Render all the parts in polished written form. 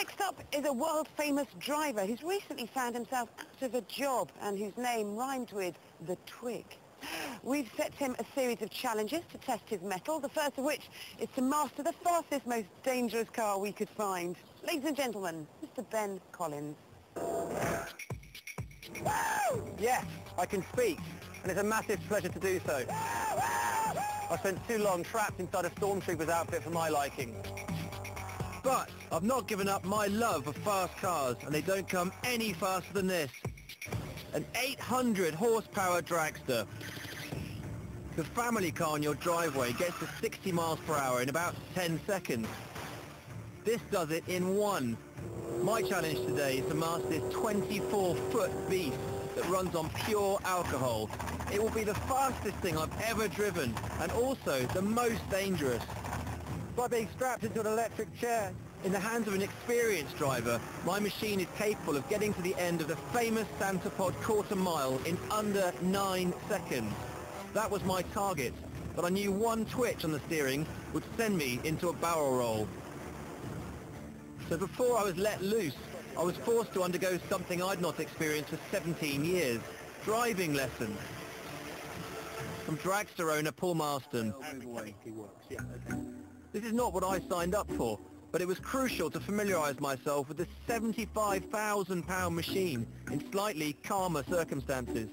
Next up is a world-famous driver who's recently found himself out of a job and whose name rhymed with the Twig. We've set him a series of challenges to test his mettle, the first of which is to master the fastest, most dangerous car we could find. Ladies and gentlemen, Mr. Ben Collins. Yes, I can speak, and it's a massive pleasure to do so. I spent too long trapped inside a stormtrooper's outfit for my liking. But I've not given up my love of fast cars, and they don't come any faster than this. An 800 horsepower dragster. The family car on your driveway gets to 60 miles per hour in about 10 seconds. This does it in one. My challenge today is to master this 24-foot beast that runs on pure alcohol. It will be the fastest thing I've ever driven, and also the most dangerous. By being strapped into an electric chair, in the hands of an experienced driver, my machine is capable of getting to the end of the famous Santa Pod quarter mile in under 9 seconds. That was my target, but I knew one twitch on the steering would send me into a barrel roll. So before I was let loose, I was forced to undergo something I'd not experienced for 17 years, driving lessons. From dragster owner Paul Marston. This is not what I signed up for, but it was crucial to familiarise myself with the £75,000 machine in slightly calmer circumstances.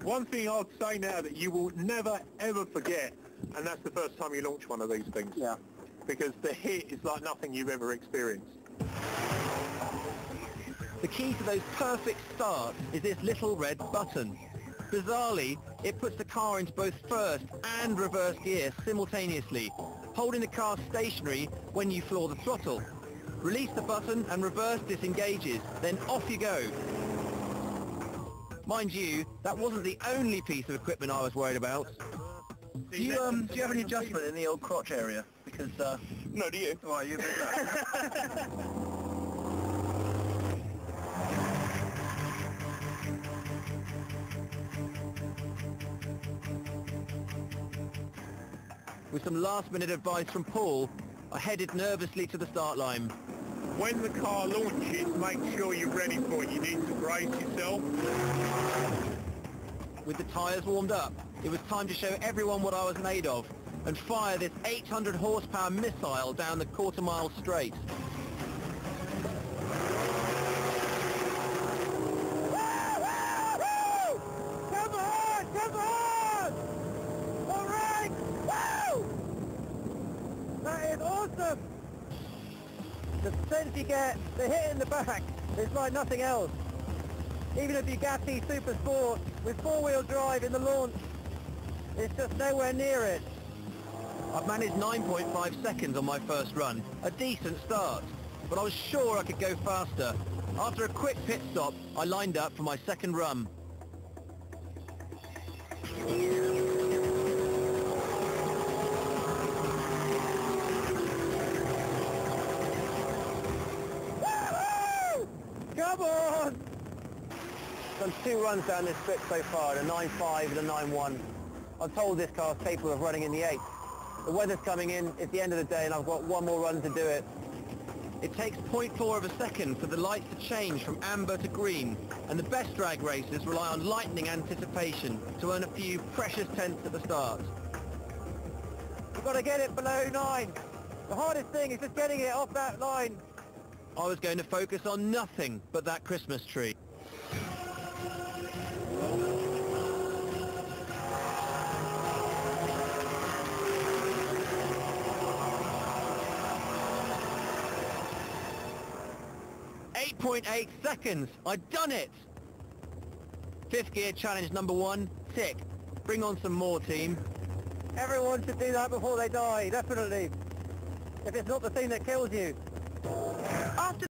One thing I'll say now that you will never ever forget, and that's the first time you launch one of these things. Yeah. Because the hit is like nothing you've ever experienced. The key to those perfect starts is this little red button. Bizarrely, it puts the car into both first and reverse gear simultaneously, holding the car stationary when you floor the throttle. Release the button and reverse disengages, then off you go. Mind you, that wasn't the only piece of equipment I was worried about. Do you have any adjustment in the old crotch area? Because, No, do you? Well, you With some last-minute advice from Paul, I headed nervously to the start line. When the car launches, make sure you're ready for it. You need to brace yourself. With the tyres warmed up, it was time to show everyone what I was made of and fire this 800 horsepower missile down the quarter-mile straight. Come on! Come on! All right! Woo! That is awesome! The sense you get, the hit in the back, is like nothing else. Even a Bugatti Super Sport with four-wheel drive in the launch, it's just nowhere near it. I've managed 9.5 seconds on my first run, a decent start, but I was sure I could go faster. After a quick pit stop, I lined up for my second run. Come on! Done 2 runs down this strip so far, a 9.5 and a 9.1. I'm told this car's capable of running in the 8. The weather's coming in, it's the end of the day and I've got one more run to do it. It takes 0.4 of a second for the lights to change from amber to green, and the best drag racers rely on lightning anticipation to earn a few precious tenths at the start. We've got to get it below 9. The hardest thing is just getting it off that line. I was going to focus on nothing but that Christmas tree. .8 seconds. I'd done it. 5th gear challenge number 1. Tick. Bring on some more, team. Everyone should do that before they die, definitely. If it's not the thing that kills you. After